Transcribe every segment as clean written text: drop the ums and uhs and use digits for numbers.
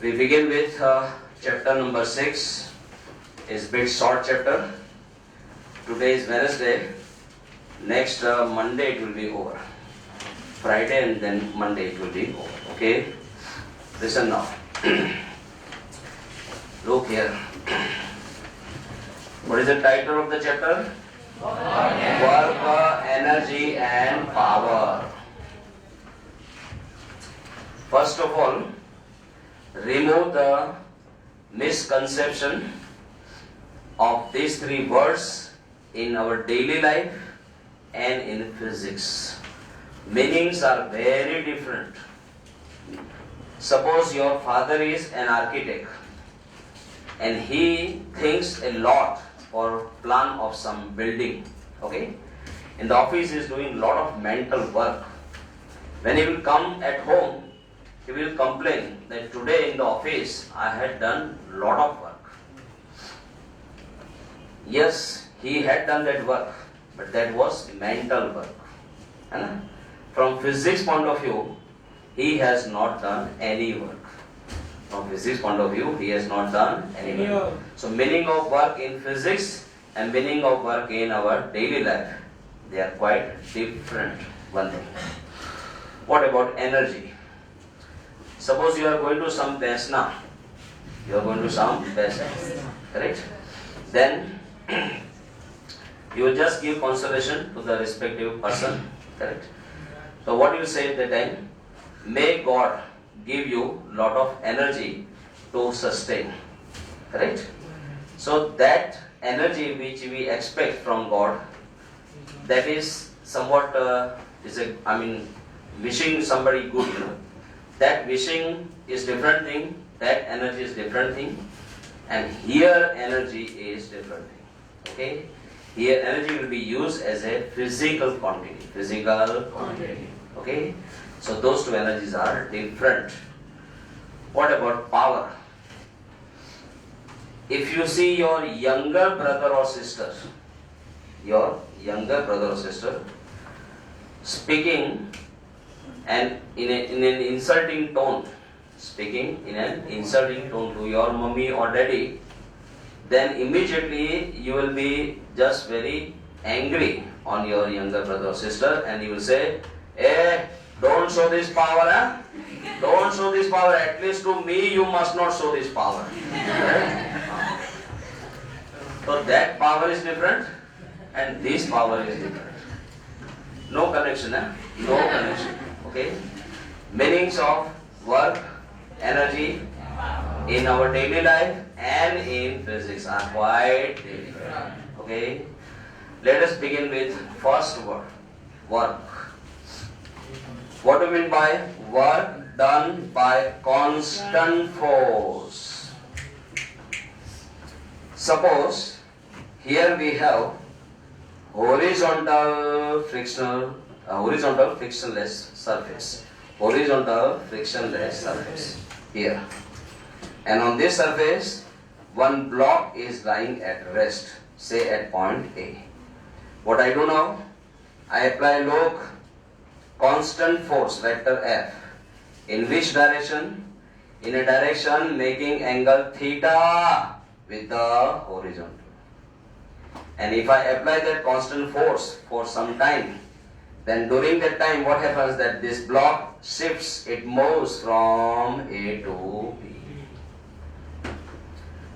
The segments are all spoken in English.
We begin with chapter number 6. It's a bit short chapter. Today is Wednesday. Next Monday it will be over. Friday and then Monday it will be over. Okay? Listen now. Look here. What is the title of the chapter? Work, energy and power. First of all, remove the misconception of these three words in our daily life and in physics. Meanings are very different. Suppose your father is an architect and he thinks a lot for plan of some building. Okay? In the office he is doing a lot of mental work. When he will come at home, he will complain that today in the office I had done a lot of work. Yes, he had done that work, but that was mental work. And from physics point of view, he has not done any work. From physics point of view, he has not done any work. So meaning of work in physics and meaning of work in our daily life, they are quite different. One thing. What about energy? Suppose you are going to some Vesna. You are going to some Vesna. Correct? Then you will just give consolation to the respective person. Correct? So what you will say at that time? May God give you lot of energy to sustain. Correct? So that energy which we expect from God, that is somewhat wishing somebody good, That wishing is different thing, that energy is different thing, and here energy is different thing. Okay? Here energy will be used as a physical quantity. Okay? So those two energies are different. What about power? If you see your younger brother or sister speaking and in an insulting tone, to your mummy or daddy, then immediately you will be just very angry on your younger brother or sister, and you will say, don't show this power, Don't show this power, at least to me you must not show this power. So that power is different and this power is different. No connection, No connection. Okay? Meanings of work, energy in our daily life and in physics are quite different. Okay? Let us begin with first word, work. What do you mean by work done by constant force? Suppose here we have horizontal frictionless surface. Horizontal frictionless surface here. And on this surface, one block is lying at rest, say at point A. What I do now? I apply log constant force vector F. In which direction? In a direction making angle theta with the horizontal. And if I apply that constant force for some time, then during that time what happens that this block shifts, it moves from A to B.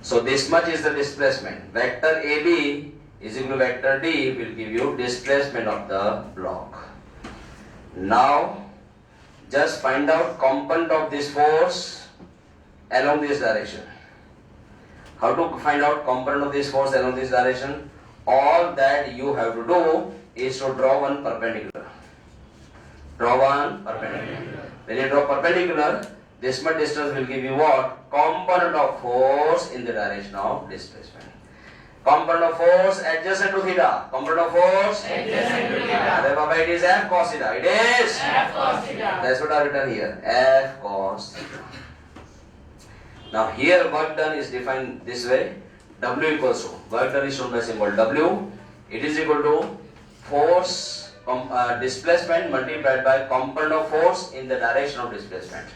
So this much is the displacement. Vector AB is equal to vector D will give you displacement of the block. Now just find out component of this force along this direction. How to find out component of this force along this direction? All that you have to do is to draw one perpendicular. Draw one perpendicular. When you draw perpendicular, this much distance will give you what? Component of force in the direction of displacement. Component of force adjacent to theta. Component of force adjacent to theta. It is F cos theta. It is F cos theta. That's what I have written here. F cos theta. Now here work done is defined this way. W equals to, work done is shown by symbol W. It is equal to force displacement multiplied by component of force in the direction of displacement.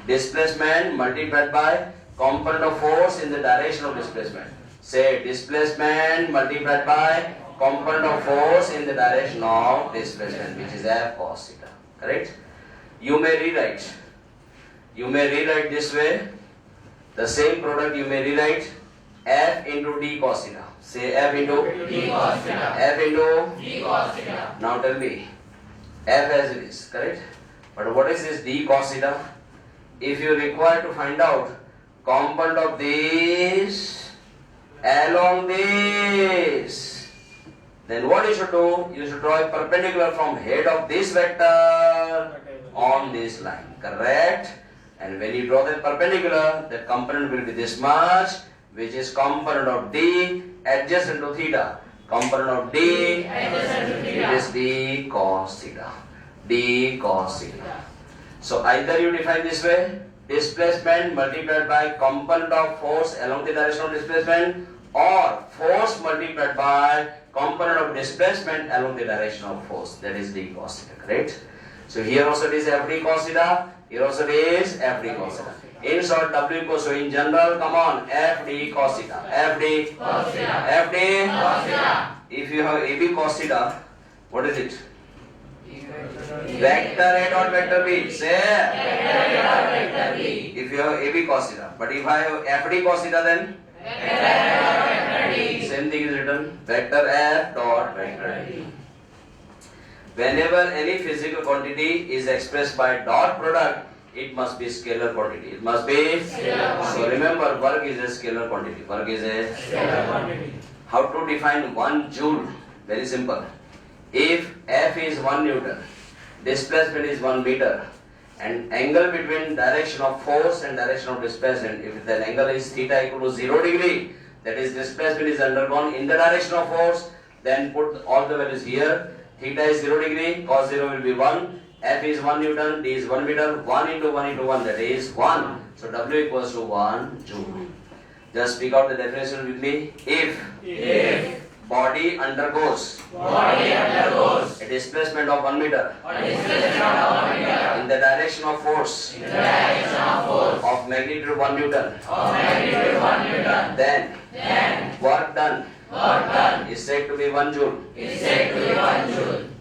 displacement multiplied by component of force in the direction of displacement. Say displacement multiplied by component of force in the direction of displacement, which is F cos theta. Correct? You may rewrite this way. The same product you may rewrite F into d cos theta. Say F into d cos theta. F into d cos theta. Now tell me, F as it is, correct? But what is this d cos theta? If you require to find out component of this along this, then what you should do? You should draw a perpendicular from head of this vector on this line, correct? And when you draw the perpendicular, that component will be this much, which is component of d adjacent to theta. Component of d it is d cos theta. D cos theta. So either you define this way, displacement multiplied by component of force along the direction of displacement, or force multiplied by component of displacement along the direction of force. That is d cos theta, correct? So here also it is f d cos theta, here also it is f d cos theta. In short, W equals, so in general, come on, f d cos theta. F d cos theta. F d Cos theta. If you have AB cos theta, what is it? Vector A dot vector B. Say. Vector A dot vector B. If you have AB cos theta. But if I have FD cos theta, then? Vector F dot vector D. Same thing is written. Vector F dot vector D. Whenever any physical quantity is expressed by dot product, it must be scalar quantity. It must be scalar quantity. So remember, work is a scalar quantity. Work is a Scalar quantity. How to define 1 joule? Very simple. If F is 1 Newton, displacement is 1 meter, and angle between direction of force and direction of displacement, if the angle is theta equal to 0 degree, that is displacement is undergone in the direction of force, then put all the values here. Theta is 0 degree, cos 0 will be 1, F is 1 Newton, D is 1 meter, 1 into 1 into 1, that is 1. So W equals to 1 joule. Just speak out the definition with me. If body undergoes a displacement of 1 meter in the direction of force of magnitude 1 Newton, then work done is said to be 1 joule.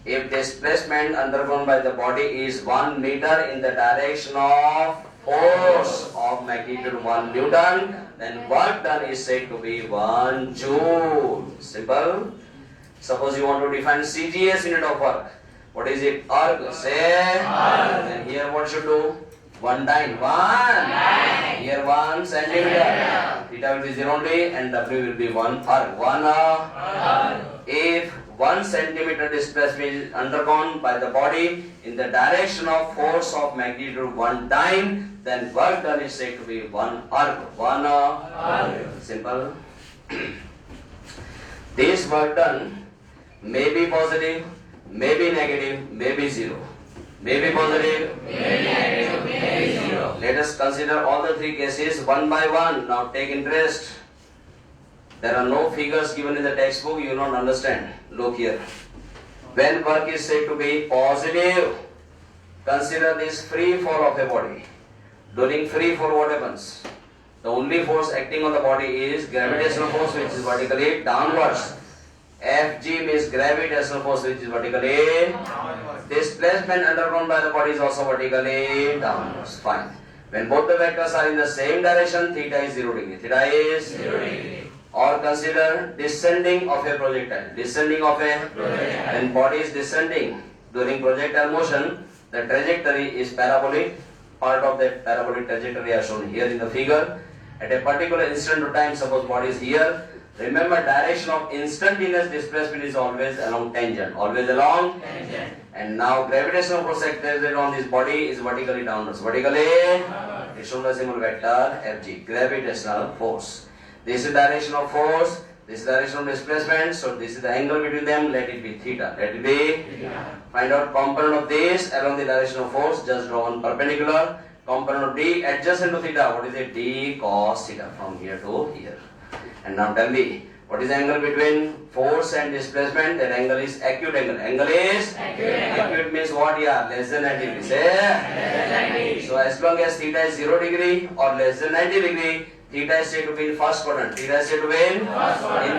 If displacement undergone by the body is 1 meter in the direction of force of magnitude 1 Newton, then work done is said to be 1 joule. Simple. Suppose you want to define CGS unit of work. What is it? Erg. Say. Then here what should do? 1 dyne. 1. Here 1 centimeter. Theta will be 0 only and W will be 1 erg. 1 If 1 centimeter displacement is undergone by the body in the direction of force of magnitude 1 dyne, then work done is said to be 1 erg. 1 Simple. This work done may be positive, may be negative, may be 0. May be positive, May be negative, may be 0. Let us consider all the 3 cases one by one. Now take interest. There are no figures given in the textbook, you don't understand. Look here. When work is said to be positive, consider this free fall of a body. During free fall, what happens? The only force acting on the body is gravitational force, which is vertically downwards. Fg means gravitational force, which is vertically. Displacement undergone by the body is also vertically downwards. Fine. When both the vectors are in the same direction, theta is 0 degree. Theta is 0 degree. Or consider descending of a projectile. Descending of a Projectile. When body is descending during projectile motion, the trajectory is parabolic. Part of that parabolic trajectory are shown here in the figure. At a particular instant of time, suppose body is here. Remember, direction of instantaneous displacement is always along tangent. Always along Tangent. And now gravitational force exerted on this body is vertically downwards. Vertically, it's shown as symbol vector Fg. Gravitational force. This is direction of force. This is direction of displacement. So this is the angle between them. Let it be theta. Let it be. Find out component of this along the direction of force. Just draw one perpendicular. Component of D adjacent to theta. What is it? D cos theta from here to here. And now tell me, what is the angle between force and displacement? That angle is acute angle. Angle is? Acute angle. Acute means what? Yeah, less than 90 degrees. Say. So as long as theta is 0 degree or less than 90 degree, theta is said to be in first quadrant. Theta is said to be in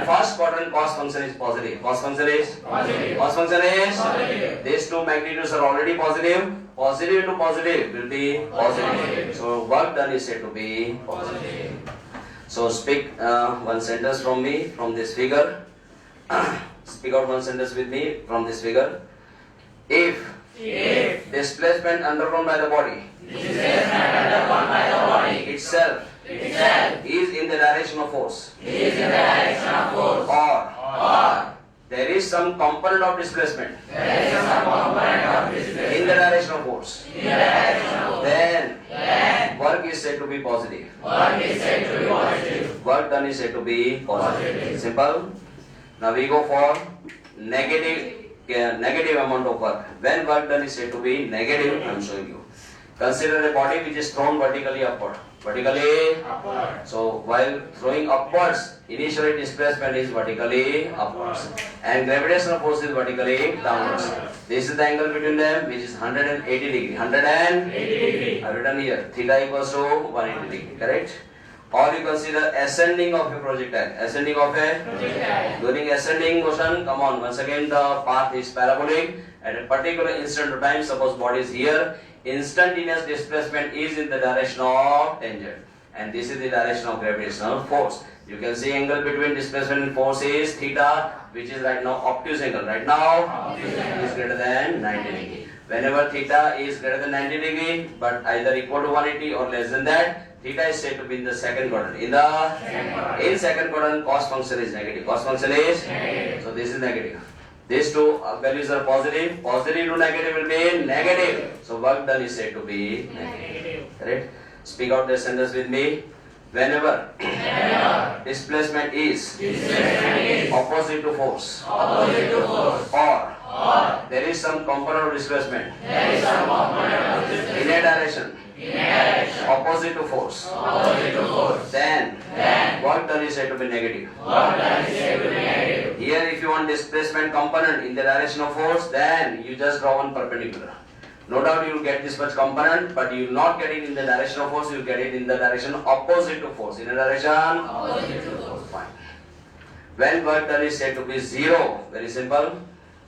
first quadrant. Cos function is positive. Cos function is Positive. Cos function is Positive. These two magnitudes are already positive. Positive into positive will be positive. So work done is said to be positive. So speak one sentence from me from this figure. Speak out one sentence with me from this figure. If displacement undergone by the body itself is in the direction of force, or there is some component of displacement in the direction of force, then work is said to be positive. Work done is said to be positive. Simple. Now we go for negative amount of work. When work done is said to be negative, I am showing you. Consider a body which is thrown vertically upward. Vertically. So while throwing upwards, initially displacement is vertically upwards and gravitational force is vertically downwards. This is the angle between them, which is 180 degree. 180 degree. I have written here theta equals to 180 degree. Correct? Or you consider ascending of a projectile. Ascending of a projectile. During ascending motion, come on. Once again, the path is parabolic. At a particular instant of time, suppose body is here. Instantaneous displacement is in the direction of tangent, and this is the direction of gravitational force. You can see angle between displacement and force is theta, which is right now obtuse angle. Right now it is greater than 90 degree. Whenever theta is greater than 90 degree, but either equal to 180 or less than that, theta is said to be in the second quadrant. In second quadrant, cos function is negative. Cos function is negative. So this is negative. These two values are positive. Positive to negative will be negative. So work done is said to be negative. Correct? Speak out the sentence with me. Whenever displacement is opposite to force, or there is some component of displacement in a direction opposite to force, then work done is said to be negative. Here if you want displacement component in the direction of force, then you just draw one perpendicular. No doubt you will get this much component, but you will not get it in the direction of force, you will get it in the direction opposite to force. In a direction opposite to force. Fine. When work done is said to be zero, very simple.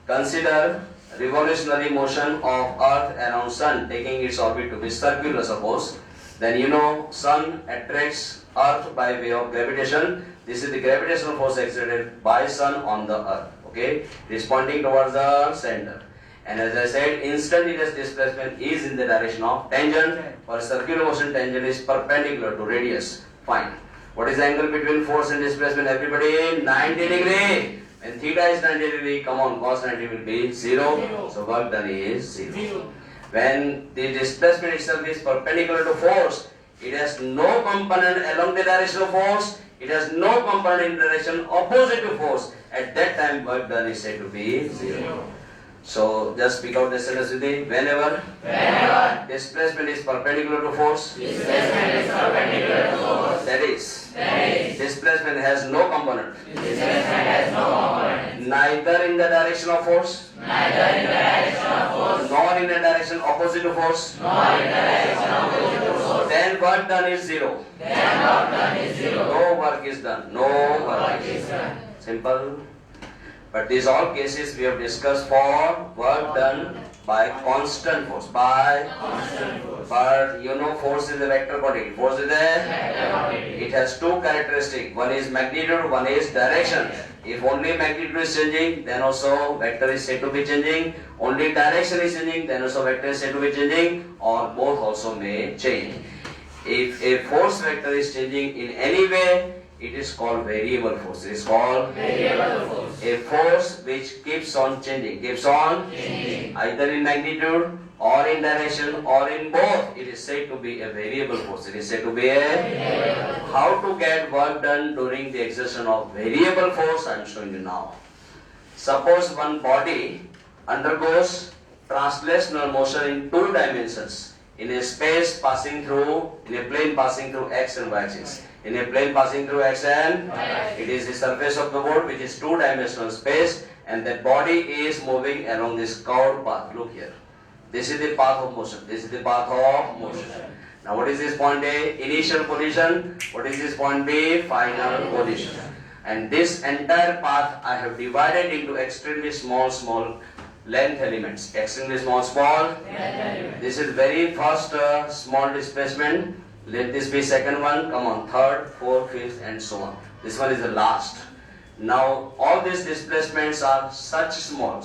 Consider revolutionary motion of Earth around Sun, taking its orbit to be circular, suppose. Then you know Sun attracts Earth by way of gravitation. This is the gravitational force exerted by Sun on the Earth. Okay, it is pointing towards the center. And as I said, instantaneous displacement is in the direction of tangent. For circular motion, tangent is perpendicular to radius. Fine. What is the angle between force and displacement? Everybody, 90 degree. When theta is 90 degree, come on, cos 90 will be 0. So work done is 0. When the displacement itself is perpendicular to force, it has no component along the direction of force. It has no component in the direction opposite to force. At that time, work done is said to be 0. So just speak out the sentence with me. Whenever displacement is perpendicular to force, that is displacement has no component, neither in the direction of force, nor in the direction opposite to force, then work done is 0. No work is done. No work is done. Simple. But these all cases we have discussed for work done by constant force. But you know force is a vector quantity. Force is it has two characteristics. One is magnitude, one is direction. If only magnitude is changing, then also vector is said to be changing. Only direction is changing, then also vector is said to be changing, or both also may change. If a force vector is changing in any way, it is called variable force. It is called variable force. A force which keeps on changing, either in magnitude or in direction or in both. It is said to be a variable force. It is said to be a how to get work done during the exertion of variable force. I am showing you now. Suppose one body undergoes translational motion in 2 dimensions, in a space passing through, in a plane passing through x and y axis. In a plane passing through x and it is the surface of the board, which is 2-dimensional space, and that body is moving along this curved path. Look here. This is the path of motion. This is the path of motion. Now what is this point A? Initial position. What is this point B? Final position. And this entire path I have divided into extremely small length elements. Extremely small. This is very first small displacement. Let this be second one. Come on, third, fourth, fifth, and so on. This one is the last. Now all these displacements are such small,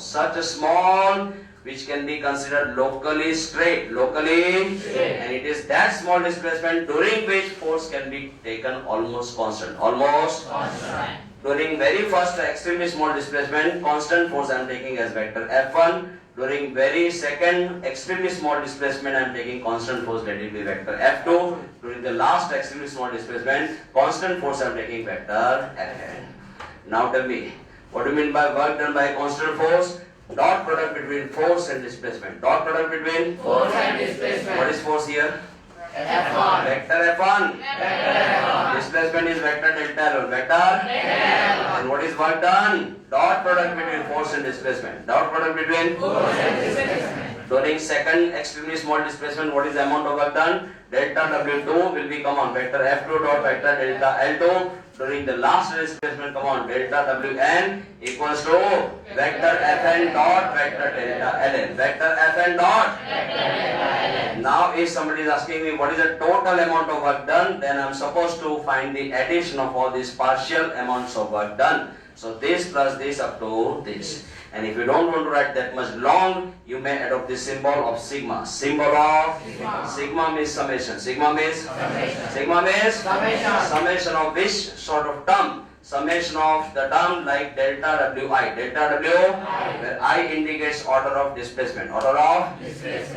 which can be considered locally straight, and it is that small displacement during which force can be taken almost constant. During very first extremely small displacement, constant force I am taking as vector F1. During very second extremely small displacement, I am taking constant force, let it be vector F2. During the last extremely small displacement, constant force I am taking vector Fn. Now tell me, what do you mean by work done by constant force? Dot product between force and displacement. Dot product between Force and displacement. What is force here? F1. Vector F1. Vector F1. Displacement is vector delta L1. Vector. And what is work done? Dot product between force and displacement. Dot product between Force and displacement. During second extremely small displacement, what is the amount of work done? Delta W2 will be, come on, vector F2 dot vector delta L2. During the last displacement, come on, delta Wn equals to vector Fn dot vector delta Ln. Vector Fn dot. Now if somebody is asking me what is the total amount of work done, then I am supposed to find the addition of all these partial amounts of work done. So this plus this up to this. And if you don't want to write that much long, you may adopt the symbol of sigma. Symbol of sigma means summation. Sigma means summation of which sort of term? Summation of the term like delta Wi. Delta W, where I indicates order of displacement. Order of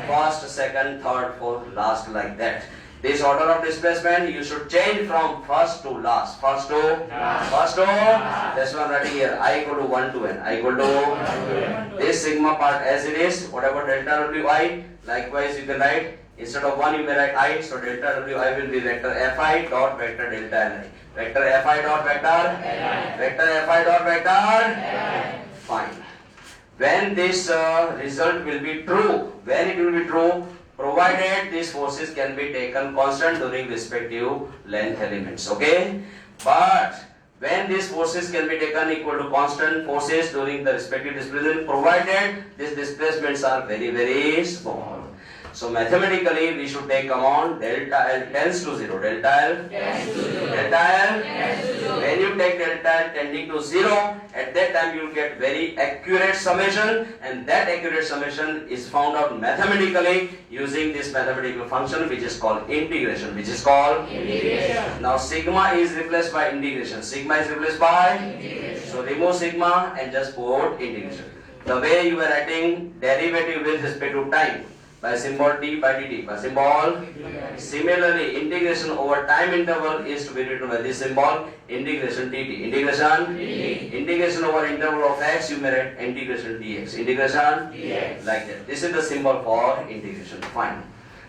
first, second, third, fourth, last, like that. This order of displacement you should change from first to last. First to this one writing here. I equal to 1 to n. I equal to this sigma part as it is. Whatever delta Wi. Likewise you can write instead of 1 you may write I. So delta Wi will be vector Fi dot vector delta Li. Vector Fi dot vector. Vector Fi dot vector. Fine. When this result will be true. When it will be true. Provided these forces can be taken constant during respective length elements, okay? But when these forces can be taken equal to constant forces during the respective displacement, provided these displacements are very small. So mathematically we should take common delta L tends to 0. Delta L when you take delta L tending to 0, at that time you will get very accurate summation, and that accurate summation is found out mathematically using this mathematical function which is called integration. Now sigma is replaced by integration. Sigma is replaced by integration. So remove sigma and just put integration. The way you are writing derivative with respect to time, by symbol d by dt, by symbol. Similarly, integration over time interval is to be written by this symbol, integration dt. Integration over interval of x, you may write integration dx. Integration dx. Like that. This is the symbol for integration. Fine.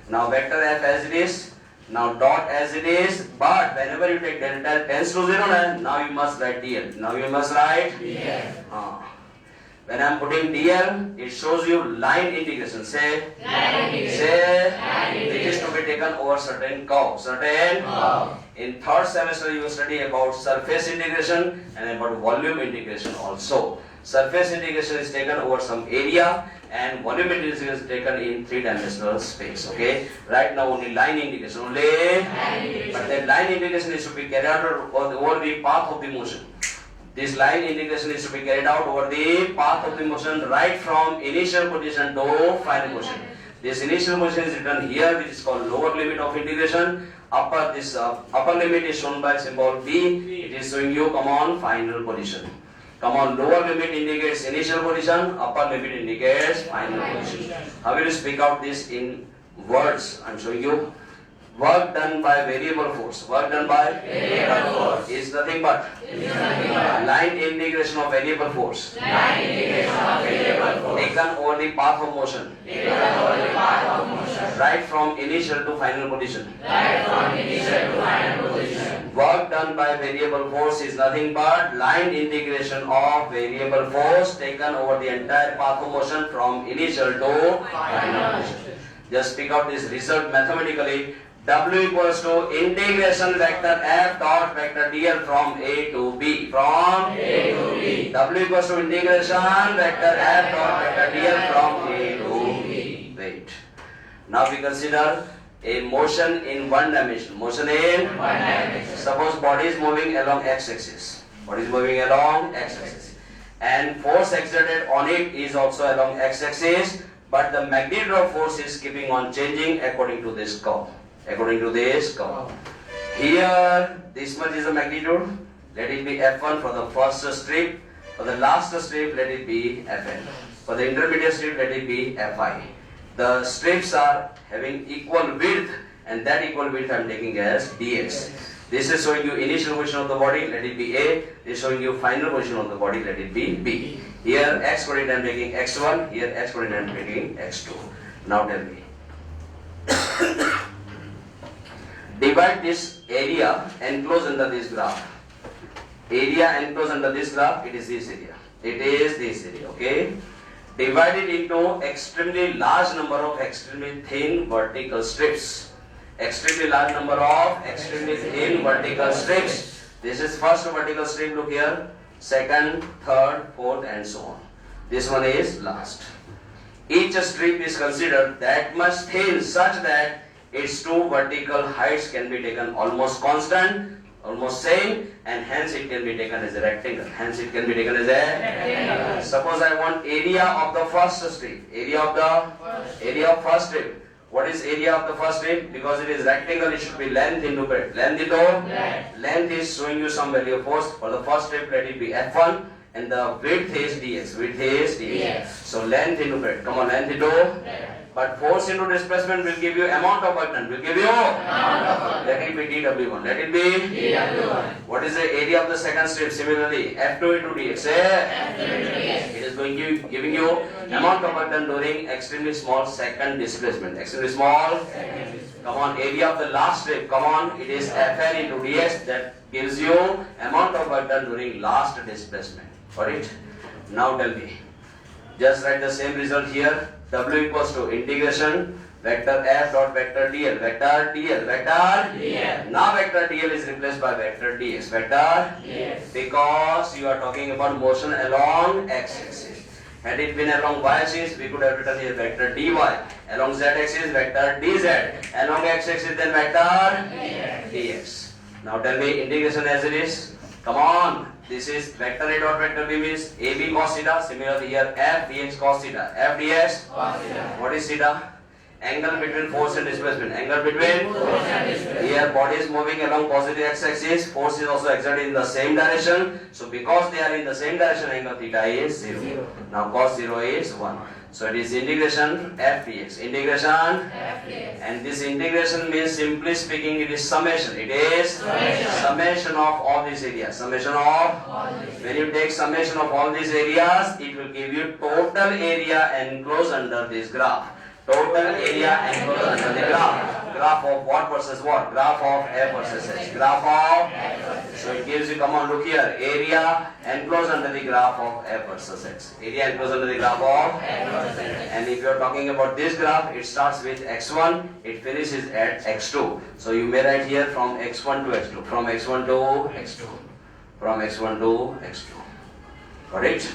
Now vector f as it is. Now dot as it is. But whenever you take delta tends to 0, now you must write dl. Now you must write dl. When I am putting dl, it shows you line integration. Say it is to be taken over certain curve. In third semester you will study about surface integration and about volume integration also. Surface integration is taken over some area and volume integration is taken in three-dimensional space. Okay. Right now only line integration but that line integration is to be carried out over the path of the motion. This line integration is to be carried out over the path of the motion right from initial position to final position. This initial position is written here, which is called lower limit of integration. Upper limit is shown by symbol B. It is showing you final position. Lower limit indicates initial position. Upper limit indicates final position. How will you speak out this in words? I am showing you. Work done by variable force. Work done by variable force is nothing but line integration of variable force taken over the path of motion Right from initial to final position. Right from initial to final position. Work done by variable force is nothing but line integration of variable force taken over the entire path of motion from initial to final position. Just pick out this result mathematically. W equals to integration vector F dot vector dl from A to B. From A to B. W equals to integration vector F dot vector dl from A to B. Wait. Now we consider a motion in one dimension. Motion in One dimension. Suppose body is moving along x-axis. Body is moving along x-axis. And force exerted on it is also along x-axis. But the magnitude of force is keeping on changing according to this curve. According to this curve. Here, this much is the magnitude. Let it be F1 for the first strip. For the last strip, let it be Fn. For the intermediate strip, let it be Fi. The strips are having equal width, and that equal width I am taking as dx. This is showing you initial position of the body, let it be A. This is showing you final position of the body, let it be B. Here x coordinate I am taking x1, here x coordinate I am taking x2. Now tell me. Divide this area enclosed under this graph. Area enclosed under this graph, it is this area. It is this area, okay? Divide it into extremely large number of extremely thin vertical strips. Extremely large number of extremely thin vertical strips. This is first vertical strip, look here. Second, third, fourth and so on. This one is last. Each strip is considered that much thin such that its two vertical heights can be taken almost constant, almost same, and hence it can be taken as a rectangle. Hence it can be taken as a rectangle. Suppose I want area of the first strip. Area of first strip. What is area of the first strip? Because it is rectangle, it should be length into breadth. Length into length is showing you some value of force. For the first strip, let it be F1, and the width is dx. Width is dx. So length into breadth. Come on, length into. But force into displacement will give you amount of work done. Will give you let it be dw1. Let it be dw1. What is the area of the second strip? Similarly, F2 into dx. It is going to giving you amount of work done during extremely small second displacement. Extremely small. Come on, area of the last strip. Come on, it is Fn into dx. That gives you amount of work done during last displacement. Got it? Now tell me. Just write the same result here. W equals to integration vector F dot vector dl. Vector dl. Vector dl. Now vector dl is replaced by vector dx. Vector dx. Because you are talking about motion along x-axis. Had it been along y-axis, we could have written here vector dy. Along z-axis, vector dz. Along x-axis, then vector dx. Now tell me integration as it is. Come on. This is vector A dot vector B means AB cos theta. Similarly here F dx cos theta. F dx Cos theta. What is theta? Angle between force and displacement. Angle between Force and displacement. here body is moving along positive x-axis. Force is also exerted in the same direction. So because they are in the same direction, angle theta is 0. Now cos 0 is 1. So it is integration F dx. Integration F dx. and this integration means simply speaking it is summation. It is Summation. of all these areas. Summation of when you take summation of all these areas, it will give you total area enclosed under this graph. Total area enclosed under the graph. Graph of what versus what? Graph of F versus H. Graph of. So it gives you, come on, look here. Area enclosed under the graph of F versus X. Area enclosed under the graph of. And if you are talking about this graph, it starts with x1, it finishes at x2. So you may write here from x1 to x2. From x1 to x2. From x1 to x2. Got it?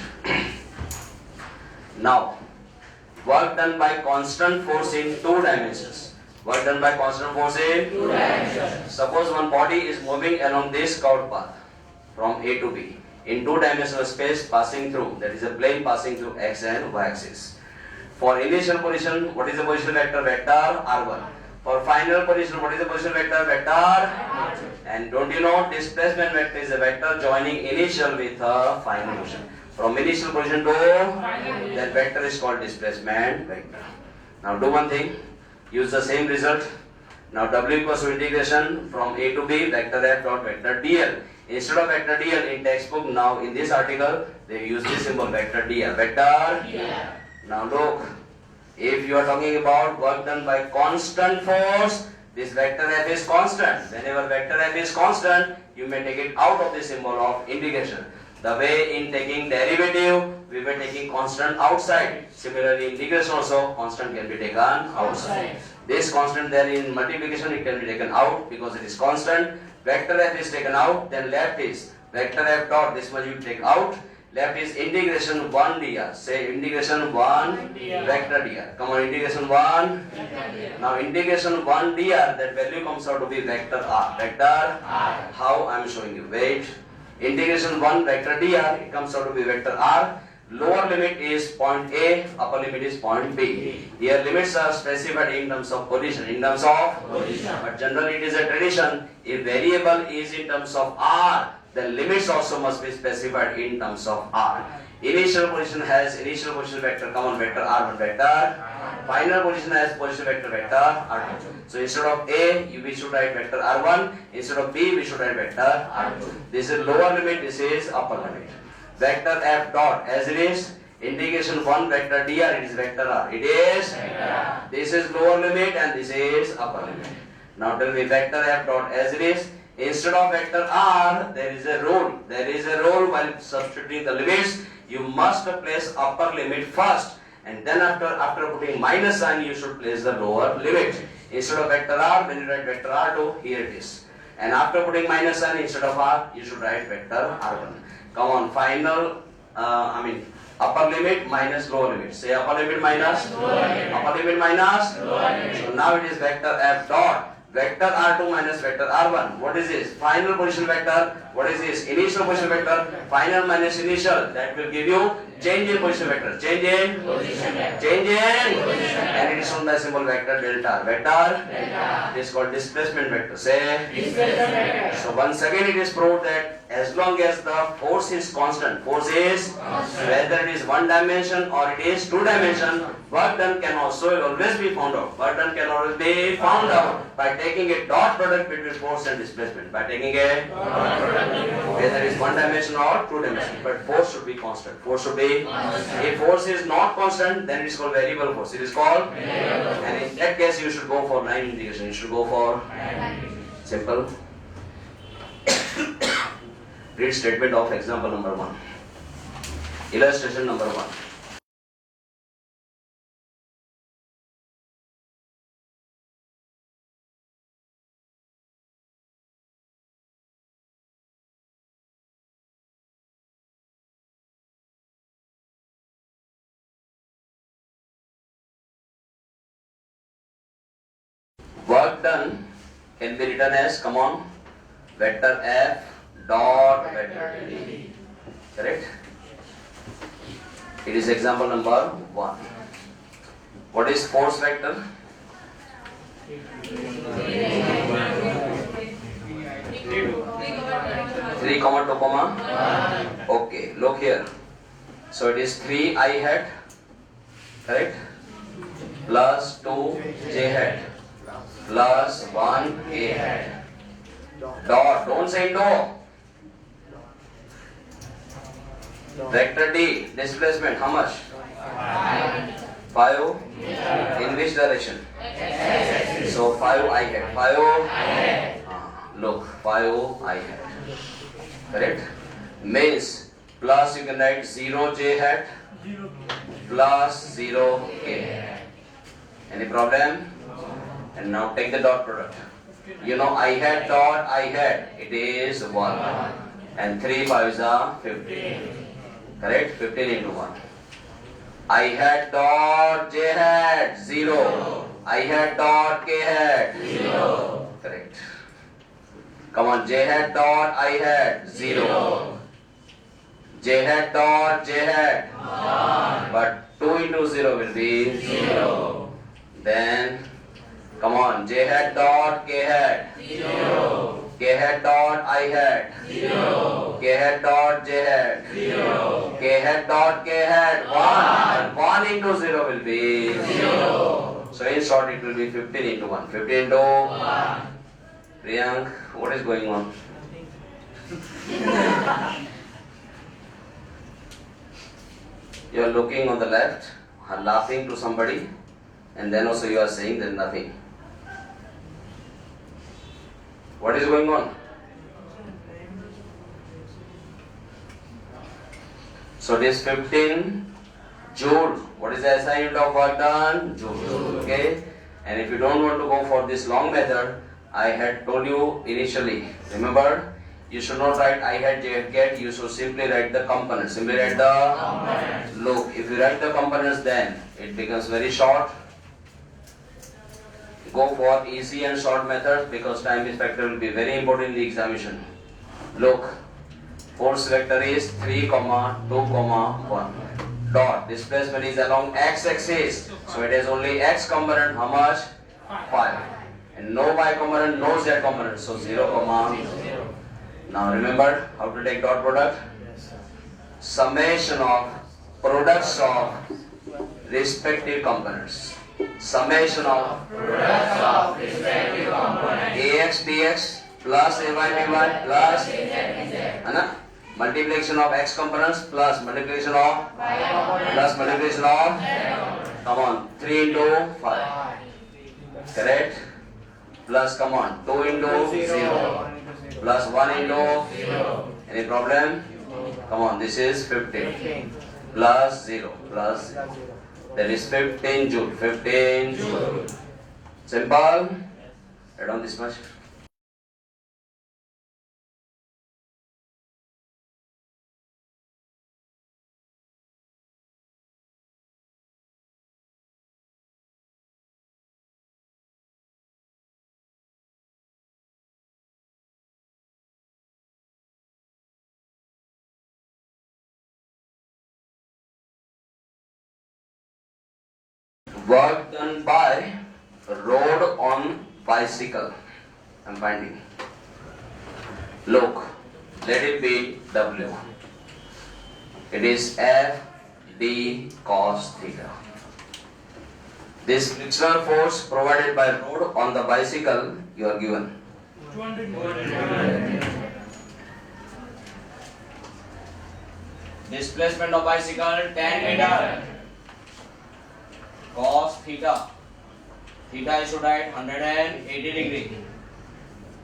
Now, work done by constant force in two dimensions. Work done by constant force in Two dimensions. Suppose one body is moving along this curved path from A to B in two-dimensional space passing through, that is a plane passing through x and y axis. For initial position, what is the position vector? Vector r1. For final position, what is the position vector? Vector. And don't you know displacement vector is a vector joining initial with a final position. From initial position to that vector is called displacement vector. Now do one thing, use the same result. Now W equals to integration from A to B vector F dot vector dl. Instead of vector dl in textbook, now in this article they use this symbol vector dl. Vector. Now look, If you are talking about work done by constant force, this vector f is constant. Whenever vector f is constant, you may take it out of the symbol of integration. The way in taking derivative, we were taking constant outside. Similarly, integration also, constant can be taken outside. This constant there in multiplication, it can be taken out because it is constant. Vector f is taken out, then left is vector f dot, this much you take out. Left is integration 1 dr. Say integration 1 vector dr. Come on, integration 1. Now integration 1 dr, that value comes out to be vector r. Vector r. How I am showing you. Wait. Integration 1 vector dr, it comes out to be vector r. Lower limit is point A, upper limit is point B. Here limits are specified in terms of position. In terms of position. But generally it is a tradition. If variable is in terms of r, the limits also must be specified in terms of r. Initial position has initial position vector, come on, vector r1 vector. Final position has position vector r2. So instead of A, we should write vector r1. Instead of B, we should write vector r2. This is lower limit, this is upper limit. Vector f dot as it is, integration 1 vector dr, it is vector r. It is, this is lower limit and this is upper limit. Now tell me vector f dot as it is. Instead of vector r, there is a rule. There is a rule while substituting the limits. You must place upper limit first, and then after putting minus sign, you should place the lower limit. Instead of vector r, when you write vector r2, here it is. And after putting minus sign, instead of r, you should write vector r1. Come on, final, upper limit minus lower limit. Say upper limit minus lower limit. Upper limit minus lower limit. So now it is vector f dot. Vector r2 minus vector r1. What is this? Final position vector. What is this? Initial position vector. Final minus initial. That will give you change in position vector. Change in position vector. Change in position. And it is shown by symbol vector delta. Vector delta. It is called displacement vector. Say displacement vector. So once again it is proved that as long as the force is constant, whether it is one dimension or it is two dimension, work done can also always be found out. Work done can always be found out by taking a dot product between force and displacement. By taking a dot product, whether it is one dimension or two dimension, but force should be constant. Force should be constant. If force is not constant, then it is called variable force. It is called variable. And in that case, you should go for line integration. You should go for simple. Read statement of example number 1. Illustration number 1. Work done can be written as, come on, vector f dot vector d. Correct? It is example number 1. What is force vector? 3, 2, comma. Okay, look here. So it is 3 I hat, correct? Plus 2 j hat plus 1 k hat. Dot, don't say no. Vector D, displacement, how much? 5. In which direction? So 5 I hat. 5. Look, 5 I hat. Correct? Means plus you can write 0 j hat plus 0 k hat. Any problem? And now take the dot product. You know I hat dot I hat, it is 1. And 3 5s are 15. Correct? 15 into 1. I hat dot j hat 0. I hat dot k hat 0. Correct. Come on, j hat dot I hat 0. J hat dot j hat 1. But 2 into 0 will be 0. Then come on, j hat dot k hat 0. K hat dot I hat 0. K hat dot j hat 0. K hat dot k hat 1. And 1 into 0 will be 0. So in short it will be 15 into 1. 15 into 1. Priyank, what is going on? You are looking on the left, laughing to somebody. and then also you are saying then nothing. What is going on? So this 15 joule. What is the SI unit of work done? Joule. Okay. And if you don't want to go for this long method, I had told you initially. Remember, you should not write I had get. You should simply write the components. Simply write the components. Look, if you write the components, then it becomes very short. Go for easy and short methods because time factor will be very important in the examination. Look, force vector is 3, 2, 1. Dot. Displacement is along x-axis. So it is only x component. How much? 5. And no y component, no z component. So 0, 0. Now remember how to take dot product? Summation of products of respective components. Summation of Products of respective components. ax dx plus ay by plus multiplication of x components plus multiplication of plus multiplication of, come on, 3 into 5. Correct? Plus, come on, 2 into 0. Plus 1 into 0. Any problem? Come on, this is 15. Plus 0. Plus 0. That is 15 joule. 15 joule. Simple. Add on this much. Work done by rode on bicycle. I'm finding. Look, let it be W. It is F D cos theta. This frictional force provided by rode on the bicycle you are given. 200. Displacement of bicycle 10 meter. Cos theta. Theta is to write 180 degree.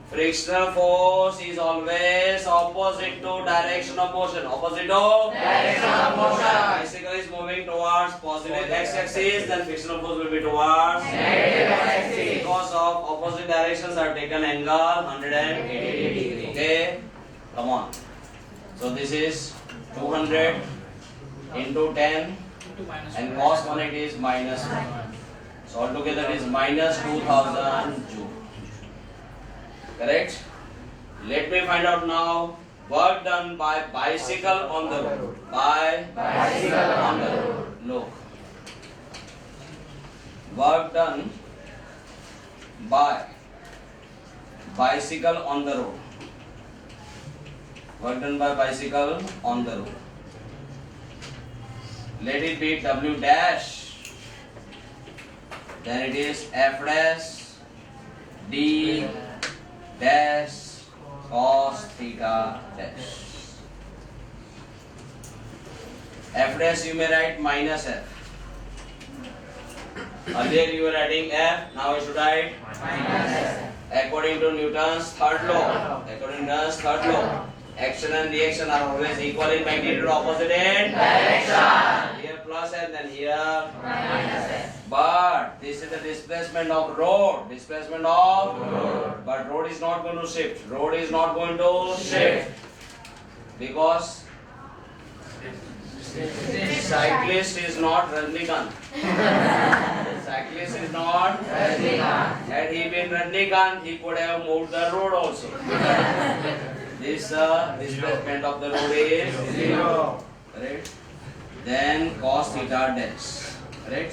Frictional force is always opposite to direction of motion. Opposite to Direction of motion. Bicycle is moving towards positive x-axis, then frictional force will be towards Negative x-axis. Because of opposite directions are taken angle 180 degree. Okay, come on. So this is 200 into 10. And cos 180 is minus 1. So altogether it is minus 2000 joule. Correct? Let me find out now work done by bicycle on the road. By Bicycle on the road. Look. Work done by bicycle on the road. Work done by bicycle on the road. Let it be W dash, then it is F dash D dash cos theta dash. F dash you may write minus F. Earlier you were writing F, now you should write Minus F. according to Newton's third law. According to Newton's third law. Action and reaction are always equal in magnitude, opposite in Direction. Here plus and then here Minus F. But this is the displacement of road. Displacement of Road. But road is not going to shift. Road is not going to shift. Because cyclist is not Rajnikant. Cyclist is not Rajnikant. Had he been Rajnikant, he could have moved the road also. This displacement of the road is 0. Right? Then cos theta dash. Right?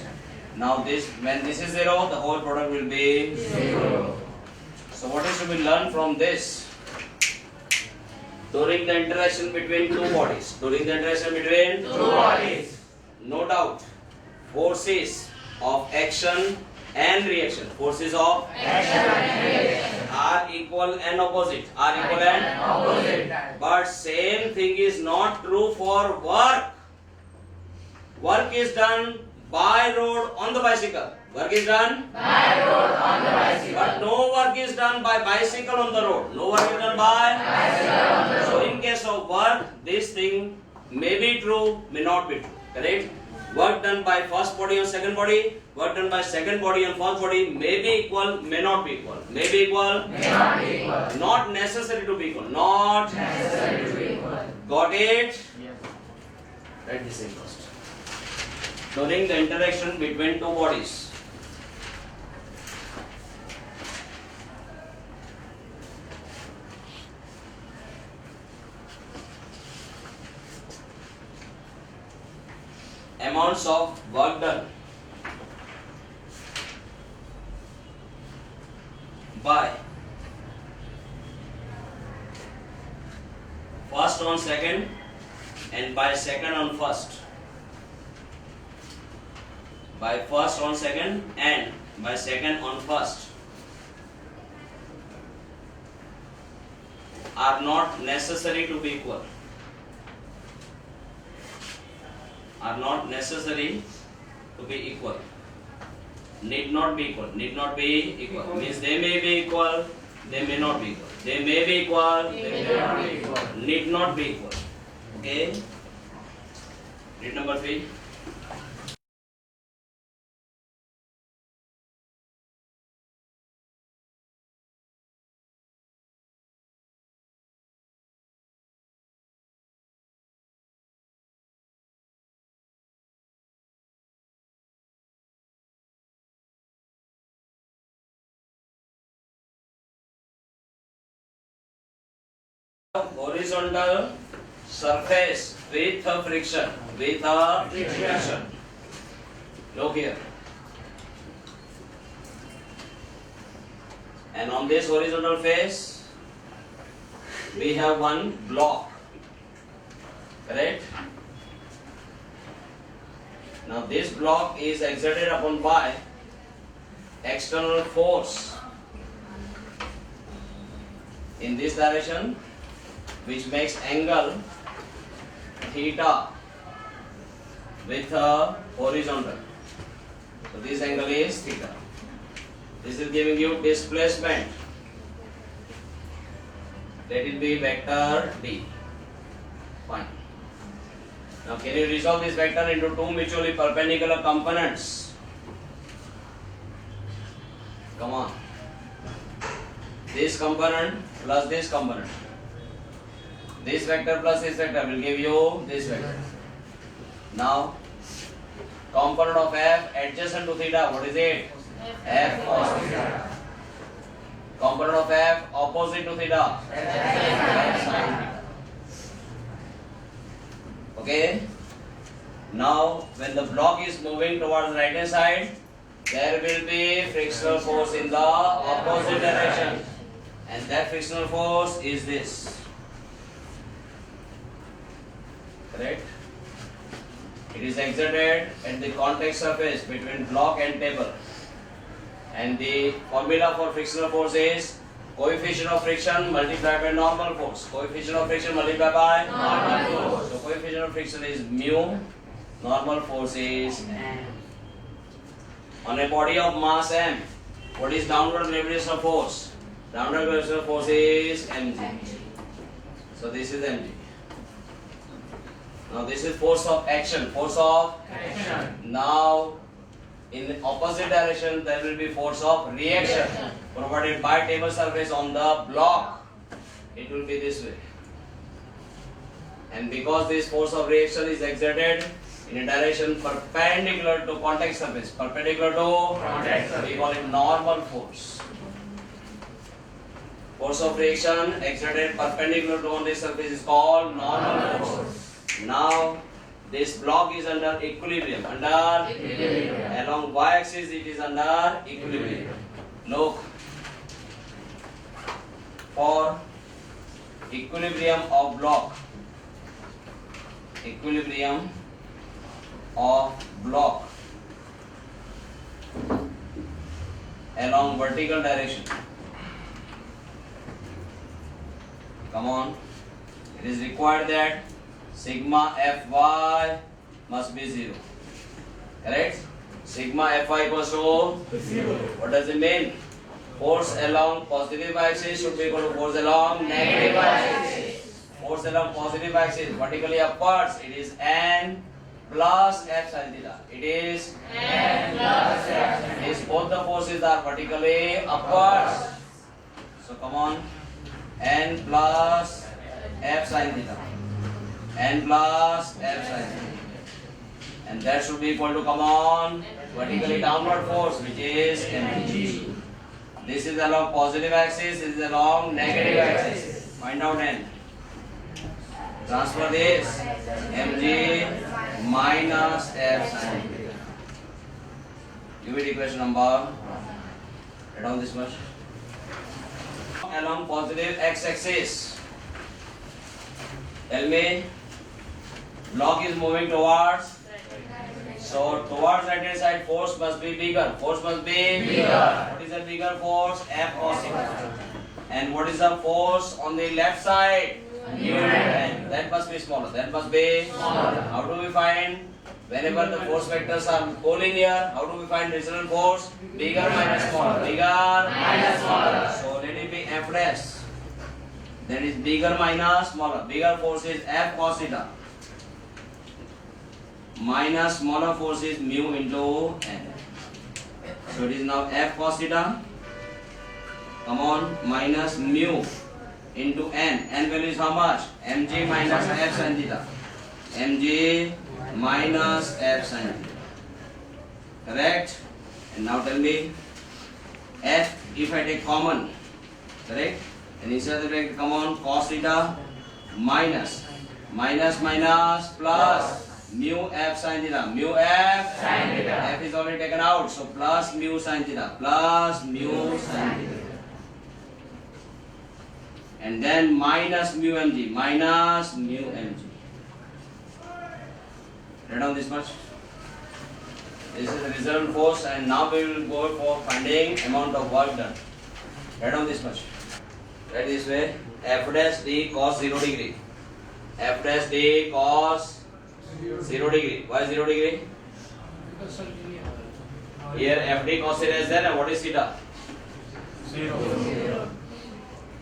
Now this, when this is 0, the whole product will be 0. So what is to be learned from this? During the interaction between two bodies, Two bodies. no doubt, forces of action and reaction, forces of Action and reaction. are equal and opposite, are equal and Opposite. but same thing is not true for work. Work is done by road on the bicycle. Work is done. By road on the bicycle. But no work is done by bicycle on the road. No work is done by Bicycle on the road. So in case of work, this thing may be true, may not be true. Correct? Work done by first body and second body, work done by second body and first body may be equal, may not be equal. May be equal, May not be equal. not necessary to be equal. Not Necessary to be equal. got it? Write this in first. During the interaction between two bodies. Amounts of work done by first on second and by second on first. By first on second and by second on first are not necessary to be equal. Are not necessary to be equal. Need not be equal. Need not be equal. Means they may be equal, they may not be equal. They may be equal, They may not be equal. need not be equal. Okay? Read number 3. Horizontal surface with a friction. With a friction. Look here. And on this horizontal face, we have one block. Correct? Now this block is exerted upon by external force in this direction, which makes angle theta with a horizontal. So this angle is theta. This is giving you displacement. Let it be vector D. Fine. Now can you resolve this vector into two mutually perpendicular components? Come on. This component plus this component. This vector plus this vector will give you this vector. Now, component of f adjacent to theta, what is it? F cos theta. Component of f opposite to theta, f sin theta. Okay? Now, when the block is moving towards the right hand side, there will be frictional force in the opposite direction. And that frictional force is this. Correct? It is exerted at the contact surface between block and table. And the formula for frictional force is coefficient of friction multiplied by normal force. Coefficient of friction multiplied by Normal force. So coefficient of friction is mu, normal force is m. On a body of mass m, what is downward gravitational force? Downward gravitational force is mg. So this is mg. Now this is force of action, force of Action. Now in the opposite direction there will be force of reaction provided by table surface on the block. It will be this way. And because this force of reaction is exerted in a direction perpendicular to contact surface, perpendicular to Contact surface. we call it normal force. Force of reaction exerted perpendicular to on this surface is called normal force. Now this block is under equilibrium. Under Equilibrium. along y-axis it is under equilibrium. Look, for equilibrium of block, equilibrium of block along vertical direction. Come on, it is required that sigma Fy must be 0. Correct? Sigma Fy equals to 0. What does it mean? Force along positive axis should be equal to force along negative axis. Force along positive axis vertically upwards. It is N plus F sin theta. It is N plus F sin theta. Both the forces are vertically upwards. So come on. N plus F sin theta. N plus F sin theta. And that should be equal to, come on, vertically downward force, which is mg. This is along positive axis, this is along negative axis. Find out N. Transfer this, mg minus F sin theta. Give it equation number. Write down this much. Along positive x-axis. Tell me, block is moving towards. So towards right hand side, force must be bigger. Force must be bigger. What is the bigger force? F cos theta. And what is the force on the left side? Mu n. That must be smaller. That must be smaller. How do we find? Whenever the force vectors are collinear, how do we find resultant force? Bigger minus smaller. Bigger minus smaller. So let it be F dash. That is bigger minus smaller. Bigger force is F cos theta. Minus smaller force is mu into n. So it is now F cos theta. Come on, minus mu into n. N value is how much? Mg minus F sin theta. Mg minus F sin theta. Correct? And now tell me, F if I take common, correct? And inside the bracket, come on, cos theta minus plus mu F sin theta. Mu F sin theta. F is already taken out, so plus mu sin theta. Plus mu sin theta. And then minus mu mg. Minus mu mg. Write down this much. This is the resultant force, and now we will go for finding amount of work done. Write down this much. Write this way. F dash d cos 0 degree. F dash d cos 0 degree. Why 0 degree? Here FD cos theta is there, and what is theta? 0.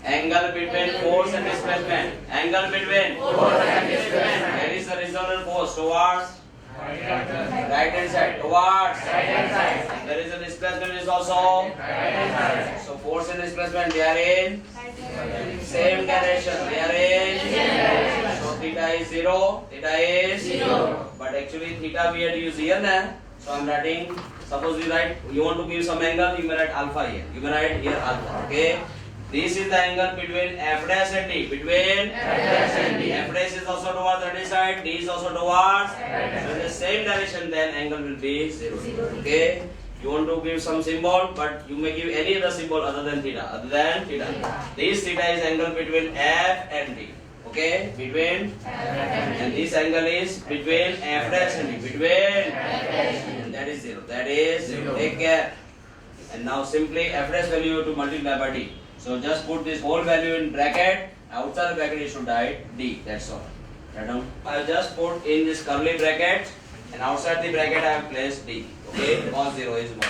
Angle between force and displacement. Angle between Force and displacement. Where is the resultant force? Towards Right right hand side. Towards hand side. There is a displacement is also. Right hand side. So force and displacement, they are in same direction. They are in. So theta is 0. Theta is 0. But actually theta we had to use here now. So I am writing. Suppose we write. You want to give some angle. You may write alpha here. You may write here alpha. Okay. This is the angle between F dash and D. Between F dash and D. F dash is also towards the D side. D is also towards. dash. So in the same direction, then angle will be 0. Okay. You want to give some symbol, but you may give any other symbol other than theta. Other than theta. This theta is angle between F and D. Okay. Between. And this angle is between F dash and D. Between. And that is 0. That is 0. Take care. And now simply F dash value you have to multiply by D. So just put this whole value in bracket. Outside the bracket you should write D. That's all. Write down. I have just put in this curly bracket, and outside the bracket I have placed D. Okay. Cos 0 is 1.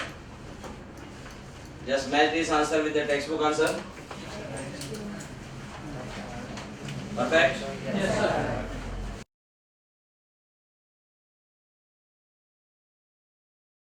Just match this answer with the textbook answer. Perfect. Yes, sir.